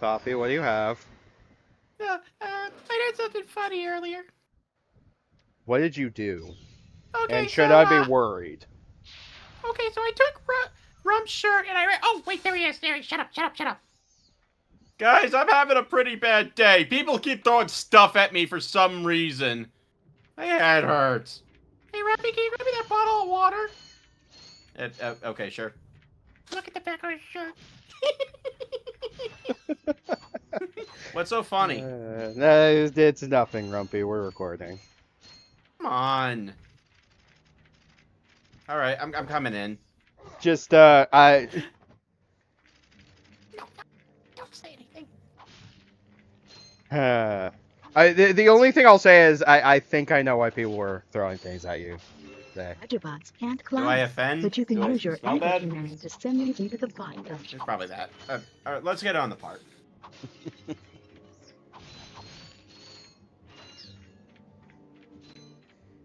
Coffee, what do you have? I did something funny earlier. What did you do? Okay, And so, should I be worried? so I took Rum's shirt and I read. Oh, wait, there he is. There he is. Shut up, shut up, shut up. Guys, I'm having a pretty bad day. People keep throwing stuff at me for some reason. My head hurts. Hey, Rappy, can you grab me that bottle of water? Okay, sure. Look at the back of his shirt. What's so funny? No, it's nothing, Rumpy. We're recording. Come on. All right, I'm coming in. Just, No, don't say anything. the only thing I'll say is I think I know why people were throwing things at you today. Autobots can't Do climb, I offend? but you can Do I use your smell bad? anti-humans to send them into the fire. It's probably that. All right, let's get on the part.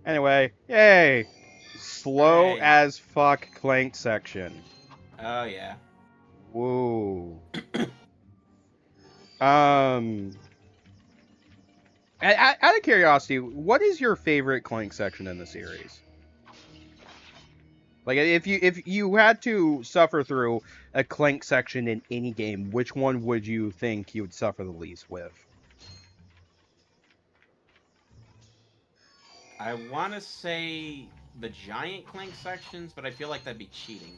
Anyway, yay! Slow Hooray. as fuck Clank section. Oh yeah. Woo. Out of curiosity, what is your favorite Clank section in the series? Like, if you had to suffer through a Clank section in any game, which one would you think you would suffer the least with? I want to say the giant Clank sections, but I feel like that'd be cheating.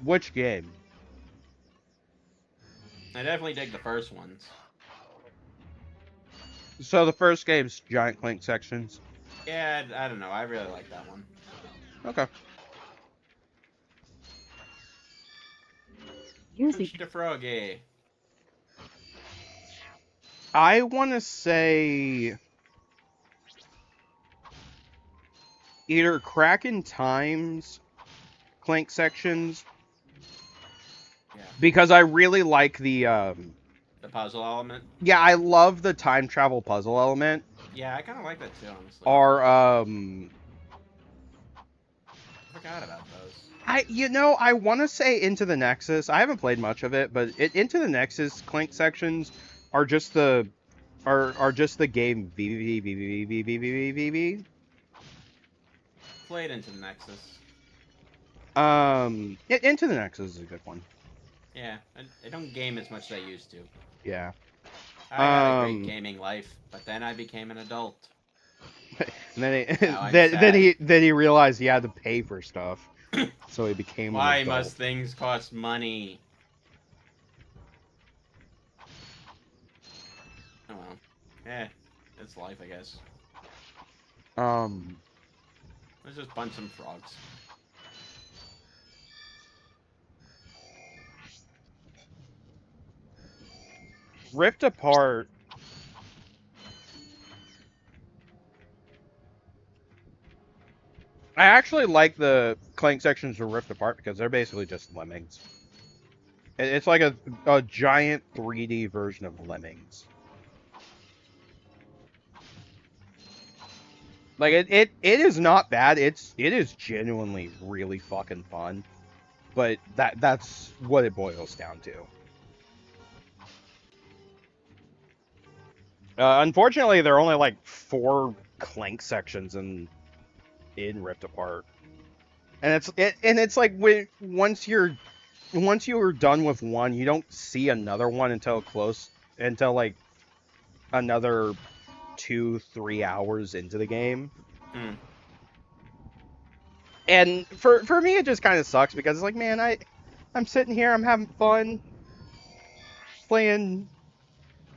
Which game? I definitely dig the first ones. So the first game's giant Clank sections. Yeah, I don't know. I really like that one. Okay. Use the Cheetah Froggy. I want to say either Kraken Times Clank sections, Yeah. because I really like the The puzzle element. yeah, I love the time travel puzzle element. Yeah, I kind of like that too, honestly. Or I forgot about those. I want to say Into the Nexus. I haven't played much of it, but Into the Nexus Clank sections are just the just the game V. Played Into the Nexus. Into the Nexus is a good one. Yeah, I don't game as much as I used to. Yeah. I had a great gaming life, but then I became an adult. And then Now I'm sad. he realized he had to pay for stuff, so he became an Why adult. must things cost money? Oh well. It's life, I guess. Let's just punch some frogs. Rift Apart. I actually like the Clank sections of Rift Apart because they're basically just lemmings. It's like a giant 3D version of lemmings. Like it is not bad. It is genuinely really fucking fun. But that's what it boils down to. Unfortunately, there are only like 4 Clank sections in Rift Apart, and it's like once you're done with one, you don't see another one until like another 2-3 hours into the game. And for me, it just kind of sucks because it's like, man, I'm sitting here, I'm having fun playing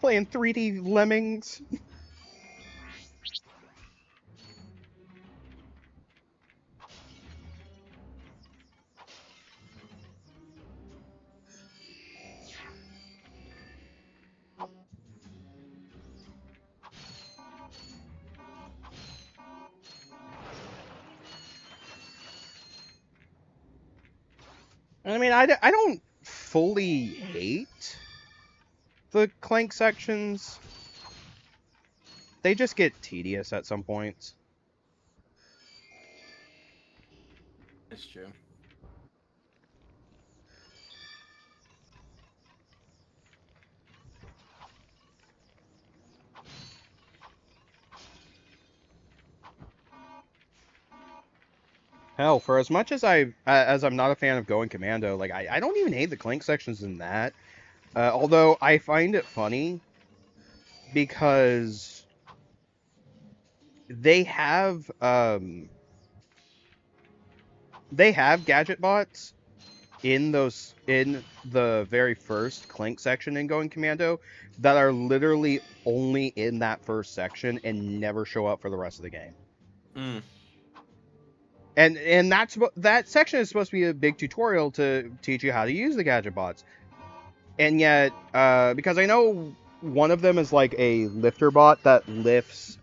3D lemmings. I mean, I don't fully hate the Clank sections. They just get tedious at some points. That's true. Hell, for as much as I'm not a fan of Going Commando, like I don't even hate the Clank sections in that. Although I find it funny because they have gadget bots in the very first Clank section in Going Commando that are literally only in that first section and never show up for the rest of the game. Mm. And that section is supposed to be a big tutorial to teach you how to use the gadget bots. And yet, because I know one of them is like a lifter bot that lifts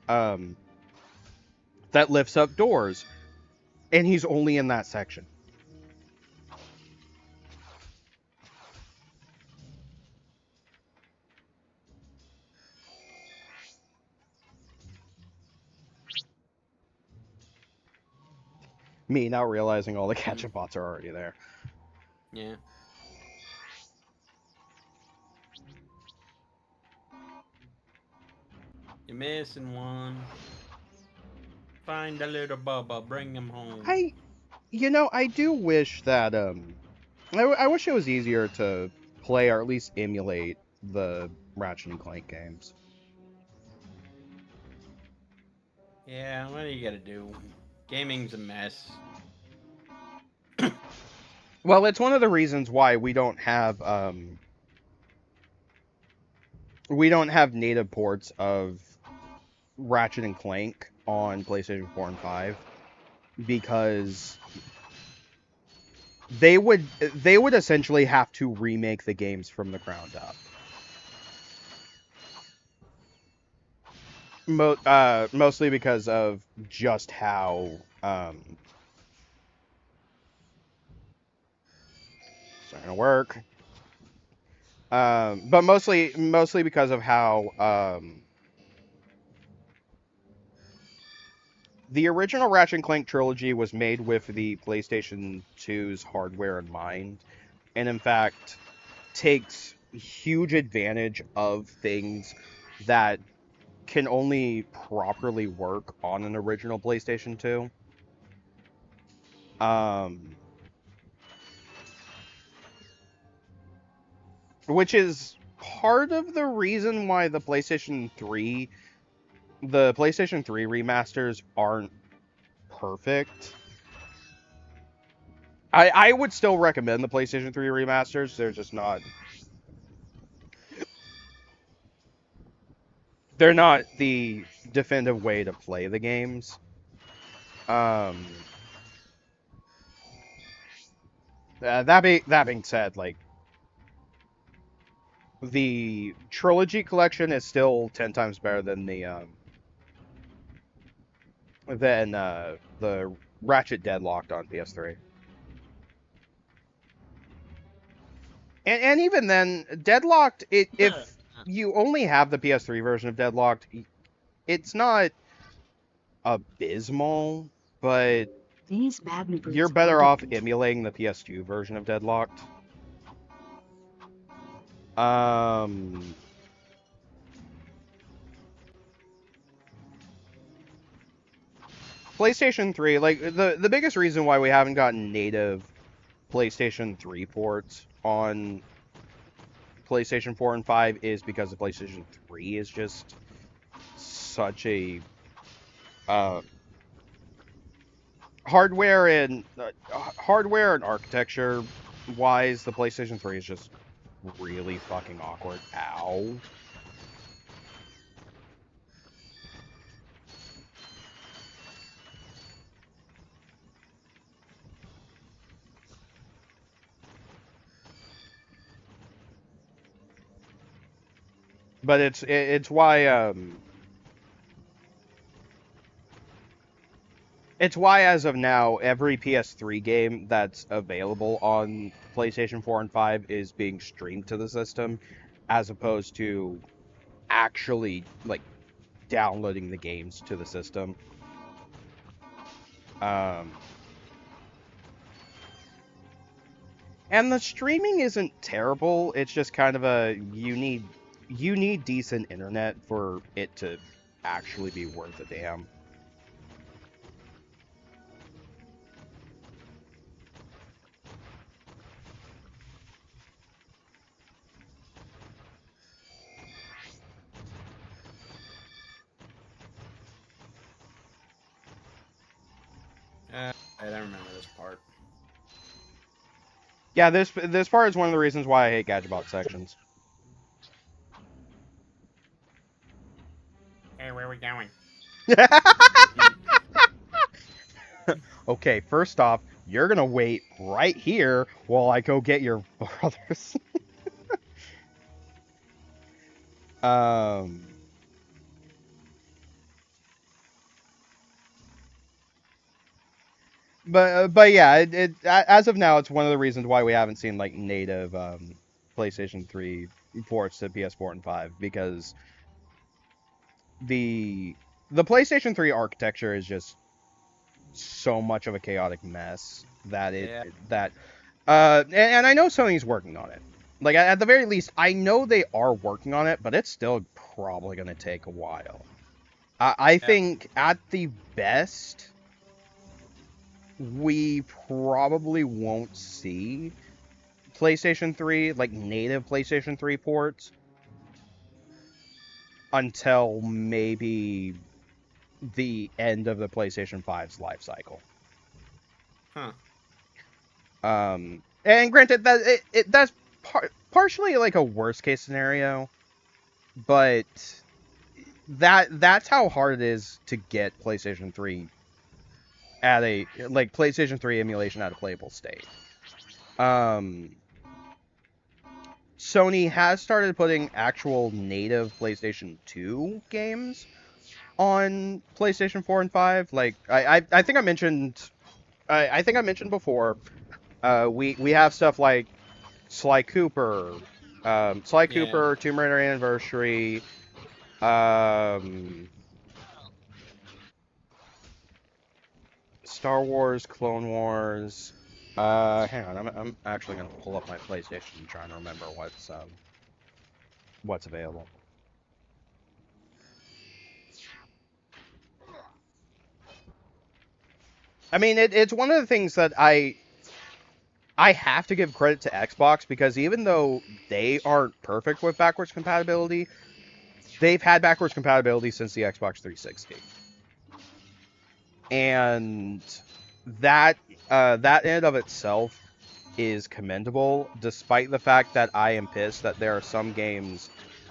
up doors, and he's only in that section. Me not realizing all the gadget bots are already there. Yeah. You're missing one. Find a little Bubba, bring him home. I do wish that I wish it was easier to play or at least emulate the Ratchet and Clank games. Yeah, what are you gonna do? Gaming's a mess. Well, it's one of the reasons why we don't have native ports of Ratchet and Clank on PlayStation 4 and 5 because they would essentially have to remake the games from the ground up. Mostly because of just how it's not gonna work. But mostly because of how the original Ratchet and Clank trilogy was made with the PlayStation 2's hardware in mind, and in fact takes huge advantage of things that can only properly work on an original PlayStation 2. Which is part of the reason why the PlayStation 3 remasters aren't perfect. I would still recommend the PlayStation 3 remasters. They're not the definitive way to play the games. That being said, like the trilogy collection is still 10 times better than the Ratchet Deadlocked on PS3. And even then, Deadlocked, if you only have the PS3 version of Deadlocked, it's not abysmal, but These magnet you're boots better are off different. emulating the PS2 version of Deadlocked. PlayStation 3, like the biggest reason why we haven't gotten native PlayStation 3 ports on PlayStation 4 and 5 is because the PlayStation 3 is just such a hardware and architecture wise, the PlayStation 3 is just really fucking awkward. Ow. But it's why as of now every PS3 game that's available on PlayStation 4 and 5 is being streamed to the system as opposed to actually like downloading the games to the system. And the streaming isn't terrible. It's just kind of you need decent internet for it to actually be worth a damn. I don't remember this part. Yeah, this part is one of the reasons why I hate Gadgetbot sections. Hey, where are we going? Okay, first off, you're gonna wait right here while I go get your brothers. um, but yeah, as of now, it's one of the reasons why we haven't seen like native PlayStation 3 ports to PS4 and 5 because the PlayStation 3 architecture is just so much of a chaotic mess that Yeah. and I know Sony's working on it. Like at the very least, I know they are working on it, but it's still probably going to take a while. I think at the best, we probably won't see PlayStation 3, like native PlayStation 3 ports, until maybe the end of the PlayStation 5's life cycle. Huh. And granted that that's partially like a worst case scenario, but that's how hard it is to get PlayStation 3 at a like PlayStation 3 emulation at a playable state. Sony has started putting actual native PlayStation 2 games on PlayStation 4 and 5. Like I think I mentioned before, we have stuff like Sly Cooper, Tomb Raider Anniversary, Star Wars, Clone Wars. Hang on, I'm actually gonna pull up my PlayStation and try and remember what's available. I mean, it's one of the things that I have to give credit to Xbox because even though they aren't perfect with backwards compatibility, they've had backwards compatibility since the Xbox 360, and that that in and of itself is commendable, despite the fact that I am pissed that there are some games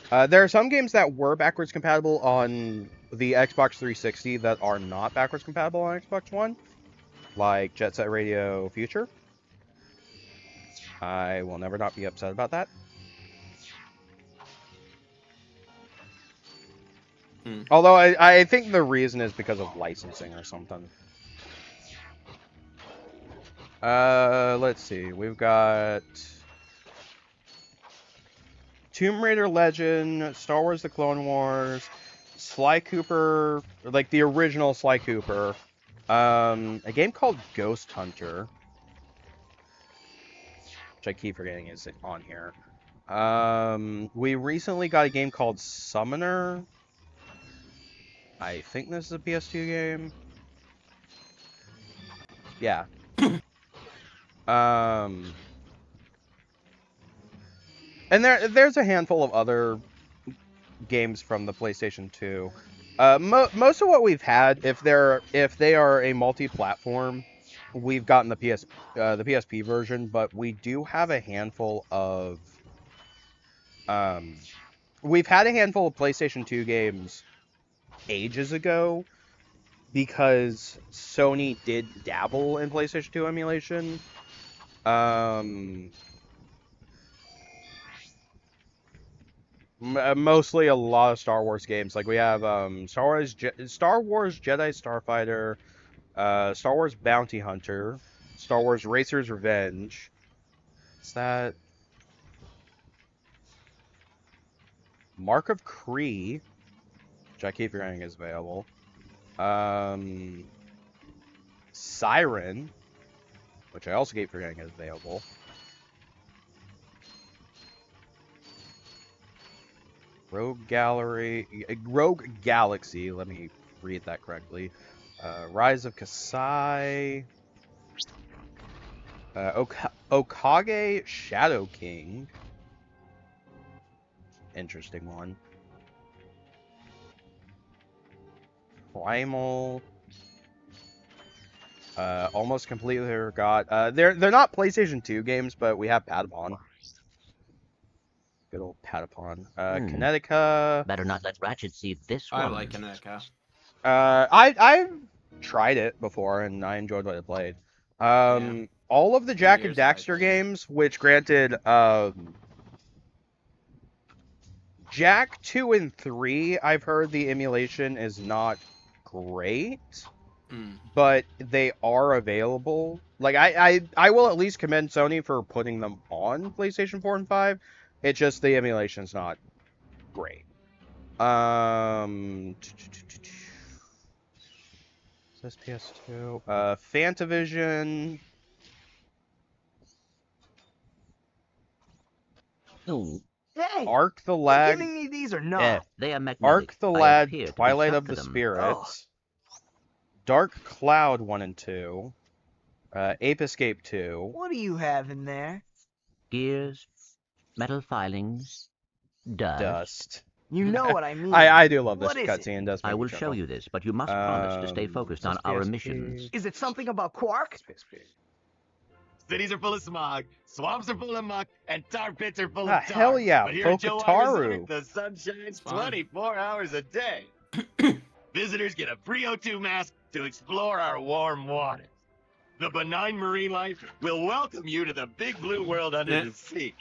that were backwards compatible on the Xbox 360 that are not backwards compatible on Xbox One, like Jet Set Radio Future. I will never not be upset about that. Although I think the reason is because of licensing or something. Let's see. We've got Tomb Raider Legend, Star Wars The Clone Wars, Sly Cooper, like the original Sly Cooper, a game called Ghost Hunter, which I keep forgetting is on here. We recently got a game called Summoner. I think this is a PS2 game. Yeah. And there's a handful of other games from the PlayStation 2. Most of what we've had, if they are a multi-platform, we've gotten the PSP version, but we do have a handful of we've had a handful of PlayStation 2 games ages ago because Sony did dabble in PlayStation 2 emulation. Mostly a lot of Star Wars games. Like we have Star Wars Jedi Starfighter, Star Wars Bounty Hunter, Star Wars Racer's Revenge. Is that Mark of Kree, which I keep forgetting is available. Siren, which I also keep forgetting is available. Rogue Galaxy. Let me read that correctly. Rise of Kasai. Okage Shadow King. Interesting one. Primal. Almost completely forgot. They're not PlayStation 2 games, but we have Patapon. Good old Patapon. Kinetica. Better not let Ratchet see this one. I like Kaneka. I've tried it before and I enjoyed what I played. All of the Jack and years that I Daxter played. games, which granted, Jack 2 and 3, I've heard the emulation is not great, but they are available. Like I will at least commend Sony for putting them on PlayStation 4 and 5. It's just the emulation's not great. Says PS2. Fantavision. Oh, Hey, Arc the you Lad. giving me these or not? they are magnetic. Arc the I Lad. appear to be Twilight shut of for the them. Spirits. Dark Cloud 1 and 2. Ape Escape 2. What do you have in there? Gears, metal filings, Dust. You know what I mean. I do love this What is it? cutscene. Does make I me will show chuckle. you this, but you must promise to stay focused on our PSP. missions. Is it something about Quark? Cities are full of smog, swamps are full of muck, and tar pits are full Ah, of tar. hell yeah, But here at Joe Poketaru. Resort, the sun shines Fine. 24 hours a day. Visitors get a free O2 mask to explore our warm waters. The benign marine life will welcome you to the big blue world under the sea.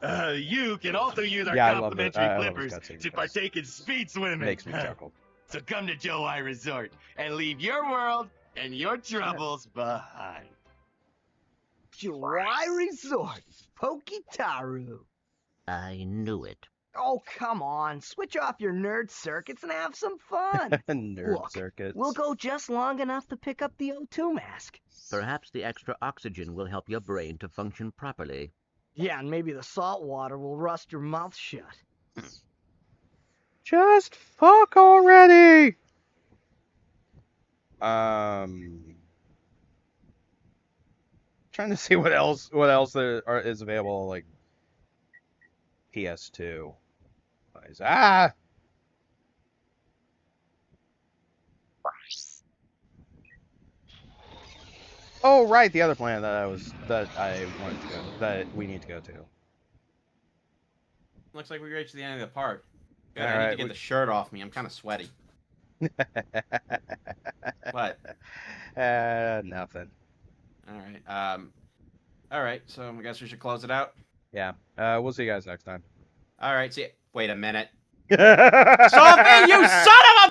You can also use our Yeah, I love it. complimentary I love this flippers cutscene to because partake in speed swimming. Makes me chuckle. So come to Joe Resort and leave your world and your troubles behind. July Resort, Poketaru. I knew it. Oh, come on. Switch off your nerd circuits and have some fun. Nerd Look, circuits. We'll go just long enough to pick up the O2 mask. Perhaps the extra oxygen will help your brain to function properly. Yeah, and maybe the salt water will rust your mouth shut. Just fuck already. Trying to see what else there is available, like PS2. Ah. Oh right, the other planet that I wanted to go, that we need to go to. Looks like we reached the end of the park. God, I need Alright, to get the shirt off me. I'm kind of sweaty. What? Nothing. All right. So I guess we should close it out. Yeah. We'll see you guys next time. All right. See. Wait a minute. Sophie, Sophie, you son of a